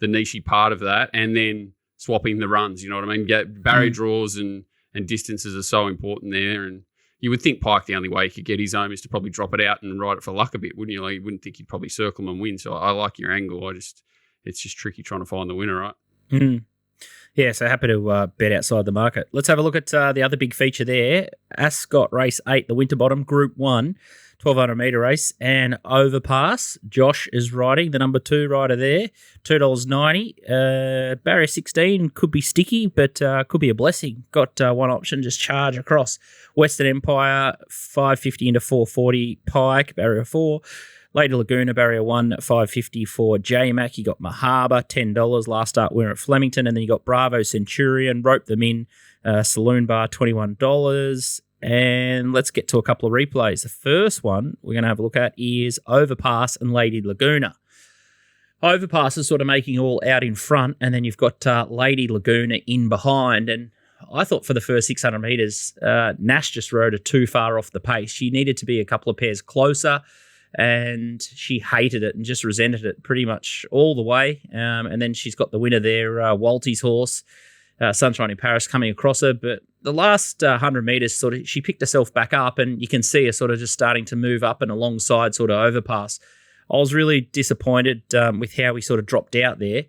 niche part of that. And then swapping the runs, you know what I mean? Barrier draws and distances are so important there. And you would think Pike, the only way he could get his home is to probably drop it out and ride it for luck a bit, wouldn't you? Like, you wouldn't think he'd probably circle them and win. So I like your angle. It's just tricky trying to find the winner, right? Mm. Yeah, so happy to bet outside the market. Let's have a look at the other big feature there. Ascot Race 8, the Winterbottom, Group 1, 1,200 metre race, and Overpass. Josh is riding, the number 2 rider there, $2.90. Barrier 16 could be sticky, but could be a blessing. Got one option, just charge across. Western Empire, $5.50 into $4.40. Pike, barrier 4. Lady Laguna, barrier 1, $5.50 for J-Mac. You got Mahaba, $10. Last start winner at Flemington. And then you got Bravo Centurion, rope them in. Saloon Bar, $21. And let's get to a couple of replays. The first one we're going to have a look at is Overpass and Lady Laguna. Overpass is sort of making all out in front, and then you've got Lady Laguna in behind. And I thought for the first 600 metres, Nash just rode her too far off the pace. She needed to be a couple of pairs closer, and she hated it and just resented it pretty much all the way. And then she's got the winner there, Walty's horse, Sunshine in Paris, coming across her. But the last 100 metres, sort of, she picked herself back up, and you can see her sort of just starting to move up and alongside sort of Overpass. I was really disappointed with how we sort of dropped out there.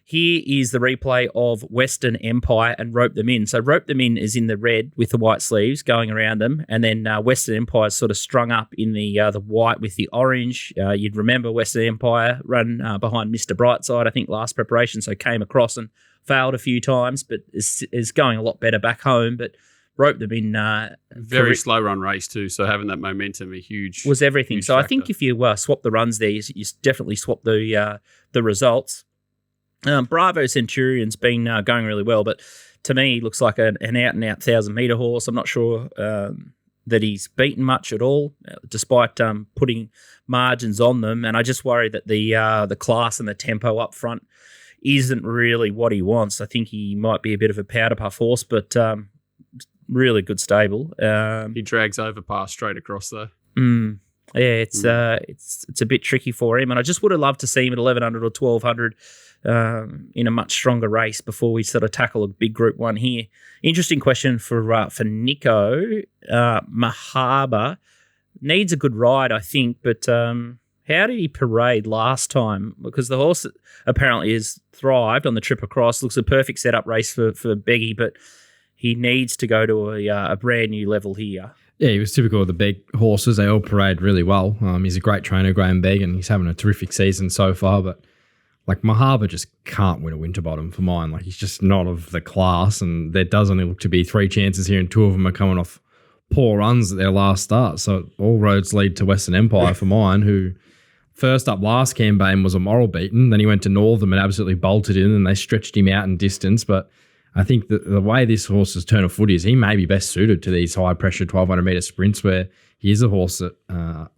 Here is the replay of Western Empire and Rope Them In. So Rope Them In is in the red with the white sleeves going around them, and then Western Empire is sort of strung up in the white with the orange. You'd remember Western Empire run behind Mr. Brightside, I think, last preparation, so came across and failed a few times, but is going a lot better back home. But Rope Them In. Very slow run race too, so having that momentum was everything. So factor. I think if you swap the runs there, you definitely swap the results. Bravo Centurion's been going really well, but to me, he looks like an out-and-out 1,000-metre horse. I'm not sure that he's beaten much at all, despite putting margins on them. And I just worry that the class and the tempo up front isn't really what he wants. I think he might be a bit of a powder puff horse, but really good stable. He drags Overpass straight across though. Yeah, it's a bit tricky for him, and I just would have loved to see him at 1,100 or 1,200 in a much stronger race before we sort of tackle a big Group 1 here. Interesting question for Nico. Mahaba needs a good ride, I think, but how how did he parade last time? Because the horse apparently has thrived on the trip across. Looks a perfect setup race for Beggy, but he needs to go to a brand new level here. Yeah, he was typical of the big horses. They all parade really well. He's a great trainer, Graham Begg, and he's having a terrific season so far. But like Mahaba just can't win a Winterbottom for mine. Like he's just not of the class, and there does only look to be 3 chances here, and 2 of them are coming off poor runs at their last start. So all roads lead to Western Empire for mine, who first up last campaign was a moral beaten. Then he went to Northam and absolutely bolted in, and they stretched him out in distance. But I think that the way this horse's turn of foot is, he may be best suited to these high-pressure 1,200-metre sprints where he is a horse that,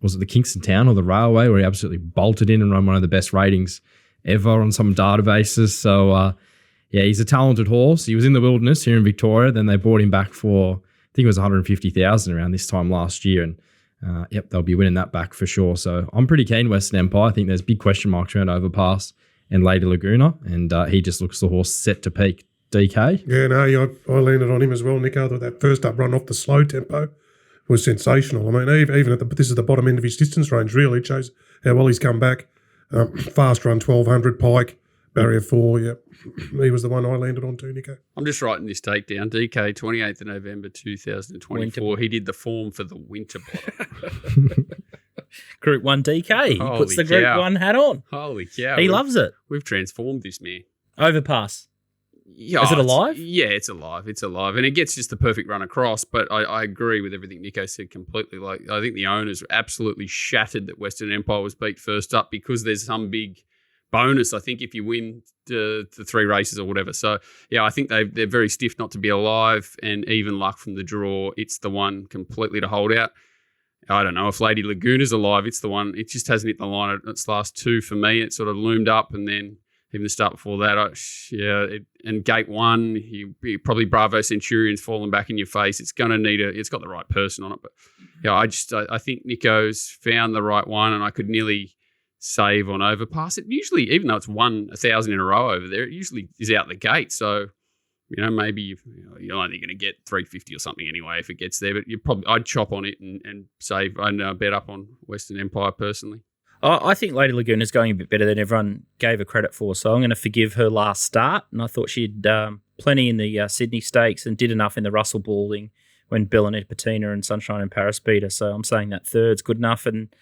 was it the Kingston Town or the Railway, where he absolutely bolted in and run one of the best ratings ever on some databases. So, yeah, he's a talented horse. He was in the wilderness here in Victoria. Then they brought him back for, I think it was 150,000 around this time last year. And, yep, they'll be winning that back for sure. So I'm pretty keen Western Empire. I think there's big question marks around Overpass and Lady Laguna. And he just looks the horse set to peak. DK? Yeah, no, I landed on him as well, Nico. I thought that first up run off the slow tempo was sensational. I mean, even this is the bottom end of his distance range, really. It shows how well he's come back. Fast run, 1,200, Pike, barrier 4, yep. He was the one I landed on too, Nico. I'm just writing this takedown. DK, 28th of November 2024. He did the form for the Winterbottom. Group 1 DK. He Holy puts the Group cow. 1 hat on. Holy cow. He loves it. We've transformed this man. Overpass. Yeah, Is it alive? Yeah, it's alive. It's alive. And it gets just the perfect run across. But I agree with everything Nico said completely. Like, I think the owners were absolutely shattered that Western Empire was beat first up because there's some big bonus, I think, if you win the 3 races or whatever. So, yeah, I think they're very stiff not to be alive, and even luck from the draw, it's the one completely to hold out. I don't know if Lady Laguna's alive. It's the one. It just hasn't hit the line at its last 2 for me. It sort of loomed up, and then even the start before that, and gate 1, you probably Bravo Centurion's fallen back in your face. It's going to need it's got the right person on it. But yeah, I think Nico's found the right one, and I could nearly save on Overpass. It usually, even though it's won 1,000 in a row over there, it usually is out the gate. So, maybe you're only going to get 350 or something anyway if it gets there. But I'd chop on it and save and bet up on Western Empire personally. I think Lady Laguna is going a bit better than everyone gave her credit for, so I'm going to forgive her last start. And I thought she had plenty in the Sydney Stakes and did enough in the Russell Balding when Bellinette Patina and Sunshine and Paris beat her. So I'm saying that third's good enough. And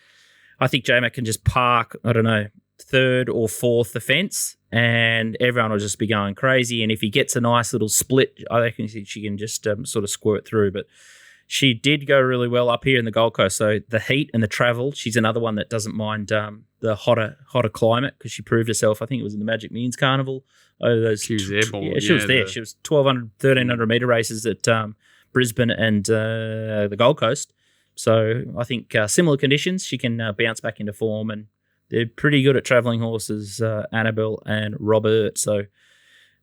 I think J-Mac can just park, I don't know, 3rd or 4th the fence, and everyone will just be going crazy. And if he gets a nice little split, I reckon she can just sort of squirt through. But she did go really well up here in the Gold Coast. So the heat and the travel, she's another one that doesn't mind the hotter climate, because she proved herself. I think it was in the Magic Millions Carnival. She was airborne. Yeah, she was there. She was 1,200, 1,300 metre races at Brisbane and the Gold Coast. So I think similar conditions, she can bounce back into form, and they're pretty good at travelling horses, Annabelle and Robert. So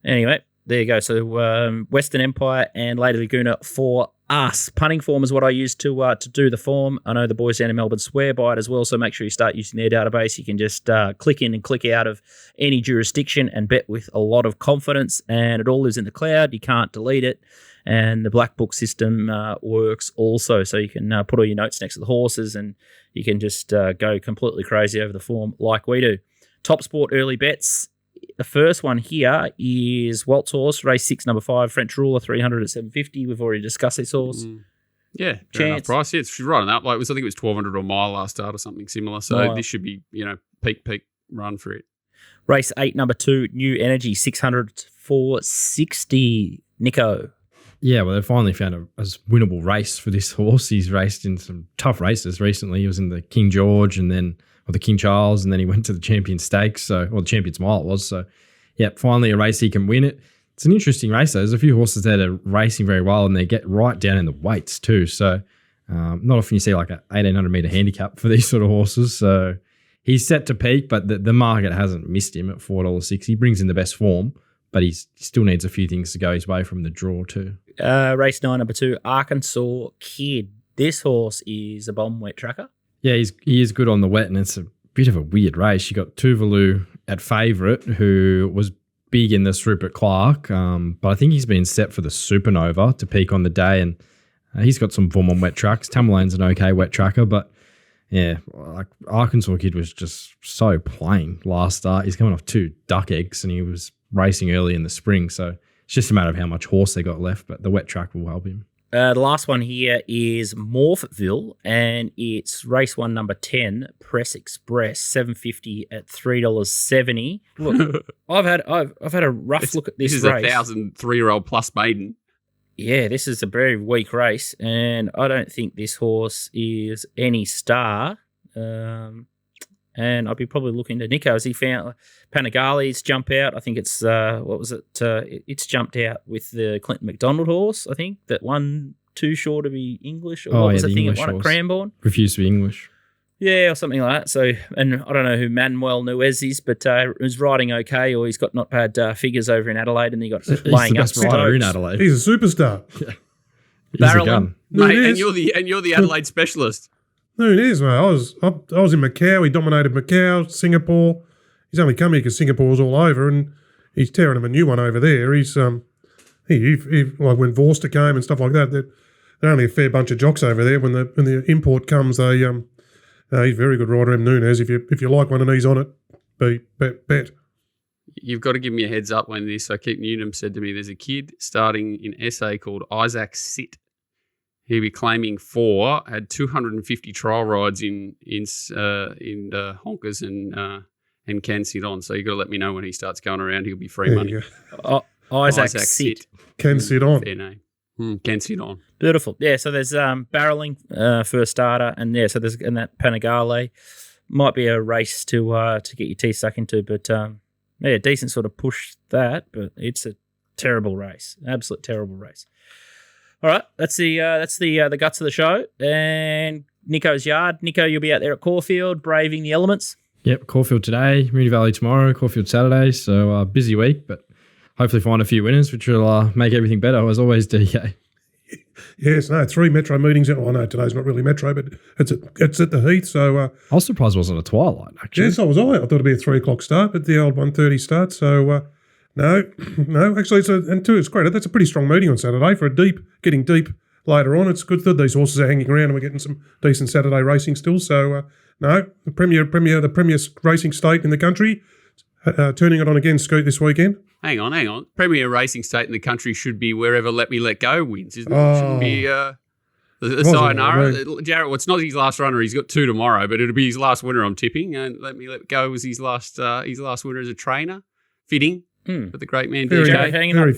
anyway, there you go. So Western Empire and Lady Laguna for us. Punting form is what I use to do the form. I know the boys down in Melbourne swear by it as well, so make sure you start using their database. You can just click in and click out of any jurisdiction and bet with a lot of confidence, and it all lives in the cloud. You can't delete it, and the black book system works also, so you can put all your notes next to the horses, and you can just go completely crazy over the form like we do. TopSport early bets. The first one here is Walt's horse, race 6, number 5, French Ruler, 300 at 750. We've already discussed this horse. Yeah, fair enough price. Yeah, it's right on that. Like, I think it was 1,200 or a mile last start or something similar. So this should be, peak run for it. Race 8, number 2, New Energy, 600 for 60. Nico. Yeah, well, they finally found a winnable race for this horse. He's raced in some tough races recently. He was in the King George and then the King Charles, and then he went to the Champion Stakes, or the Champion's Mile it was. So, yeah, finally a race he can win it. It's an interesting race, though. There's a few horses that are racing very well, and they get right down in the weights too. So, not often you see like an 1,800 metre handicap for these sort of horses. So, he's set to peak, but the market hasn't missed him at $4.60. He brings in the best form, but he still needs a few things to go his way from the draw too. Race 9, number 2, Arkansas Kid. This horse is a bomb wet tracker. Yeah, he is good on the wet, and it's a bit of a weird race. You got Tuvalu at favourite, who was big in this Rupert Clark, but I think he's been set for the Supernova to peak on the day, and he's got some form on wet tracks. Tamerlane's an okay wet tracker, but Yeah, like Arkansas kid was just so plain last start. He's coming off 2 duck eggs and he was racing early in the spring. So it's just a matter of how much horse they got left, but the wet track will help him. The last one here is Morpheville, and it's race 1, number 10, Press Express, $7.50 at $3.70. Look, I've had a rough look at this race. This is a 1,003-year-old plus maiden. Yeah, this is a very weak race, and I don't think this horse is any star. And I'd be probably looking to Nico as he found Panigali's jump out. I think it's, it's jumped out with the Clinton McDonald horse, I think, that won too short to be English. Or what was the thing it won at Cranbourne? Refused to be English. Yeah, or something like that. So, and I don't know who Manuel Nuez is, but who's riding okay, or he's got not bad figures over in Adelaide, and he got laying up rider in Adelaide. He's a superstar. Yeah. Barreling. Mate, and you're the Adelaide specialist. No, it is, mate. I was in Macau. He dominated Macau, Singapore. He's only come here because Singapore's all over, and he's tearing him a new one over there. He's like when Vorster came and stuff like that. They're only a fair bunch of jocks over there. When the import comes, he's a very good rider, Noonan. If you like one and he's on it, bet. You've got to give me a heads up when this. So Keith Noonan said to me, there's a kid starting in SA called Isaac Sit. He'll be claiming 4, had 250 trial rides in honkers and can sit on. So you've got to let me know when he starts going around. He'll be free money. Isaac Sit. Can sit on. Fair name. Can sit on. Beautiful. Yeah, so there's barreling for a starter, and so there's that Panigale might be a race to get your teeth stuck into, but decent sort of push that, but it's a terrible race, absolute terrible race. All right, that's the guts of the show, and Nico's yard. Nico, you'll be out there at Caulfield, braving the elements. Yep, Caulfield today, Moonee Valley tomorrow, Caulfield Saturday. So busy week, but hopefully find a few winners, which will make everything better, as always, DK. Yes, 3 metro meetings. Oh, no, today's not really metro, but it's at the Heath. So I was surprised it wasn't a twilight, actually. Yes, so was I. I thought it'd be a 3 o'clock start, but the old 1:30 start. So no, actually, it's great. That's a pretty strong meeting on Saturday for getting deep later on. It's good that these horses are hanging around and we're getting some decent Saturday racing still. So the premier racing state in the country, turning it on again, Scoot, this weekend. Hang on. Premier racing state in the country should be wherever Let Me Let Go wins, isn't it? It shouldn't be the Sayonara. Jarrett, well, it's not his last runner. He's got 2 tomorrow, but it'll be his last winner, I'm tipping. And Let Me Let Go was his last winner as a trainer. Fitting for the great man, DJ.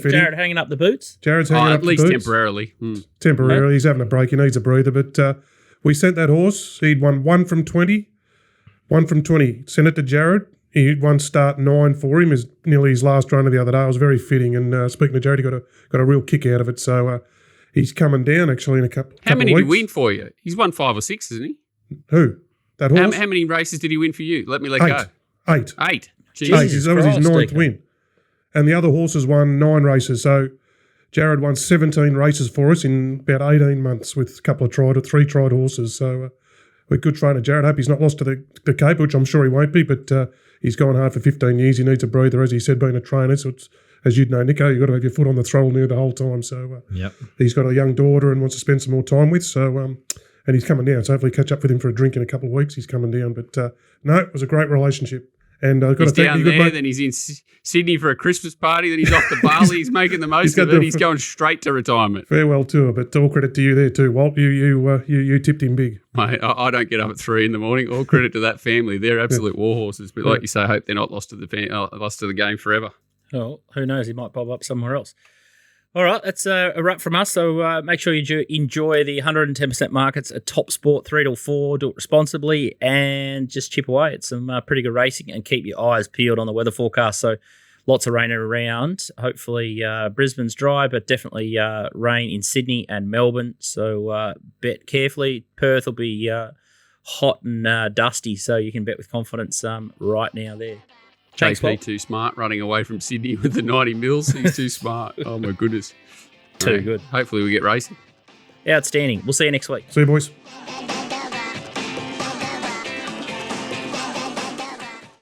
Jared hanging up the boots? Jared's hanging up the boots. At least temporarily. Temporarily. He's having a break. He needs a breather. But we sent that horse. He'd won 1 from 20. 1 from 20. Sent it to Jared. He won start 9 for him. Is nearly his last runner the other day. It was very fitting. And speaking to Jared, he got a real kick out of it. So he's coming down actually in a couple. How many did he win for you? He's won 5 or 6, isn't he? Who? That horse? How many races did he win for you? Let me let go. 8. 8. Jesus that was his 9th win. And the other horses won 9 races. So Jared won 17 races for us in about 18 months with a couple of 3 tried horses. So we're good trainer, Jared. Hope he's not lost to the Cape, which I'm sure he won't be, but he's gone hard for 15 years. He needs a breather, as he said, being a trainer. So it's, as you'd know, Nico, you've got to have your foot on the throttle near the whole time. So he's got a young daughter and wants to spend some more time with. So and he's coming down. So hopefully catch up with him for a drink in a couple of weeks. He's coming down. But no, it was a great relationship. And I've got he's to thank down you, there, mate. then he's in Sydney for a Christmas party, then he's off to Bali. He's making the most of it. He's going straight to retirement. Farewell tour, but all credit to you there too, Walt. You tipped him big. Mate, I don't get up at 3 in the morning. All credit to that family. They're absolute war horses. But like you say, I hope they're not lost to the game forever. Oh, who knows? He might pop up somewhere else. All right, that's a wrap from us. So make sure you enjoy the 110% markets at TopSport 3 till 4. Do it responsibly and just chip away at some pretty good racing and keep your eyes peeled on the weather forecast. So lots of rain around. Hopefully Brisbane's dry, but definitely rain in Sydney and Melbourne. So bet carefully. Perth will be hot and dusty, so you can bet with confidence right now there. Thanks, JP too smart, running away from Sydney with the 90 mils. He's too smart. Oh, my goodness. Too good. Hopefully we get racing. Outstanding. We'll see you next week. See you, boys.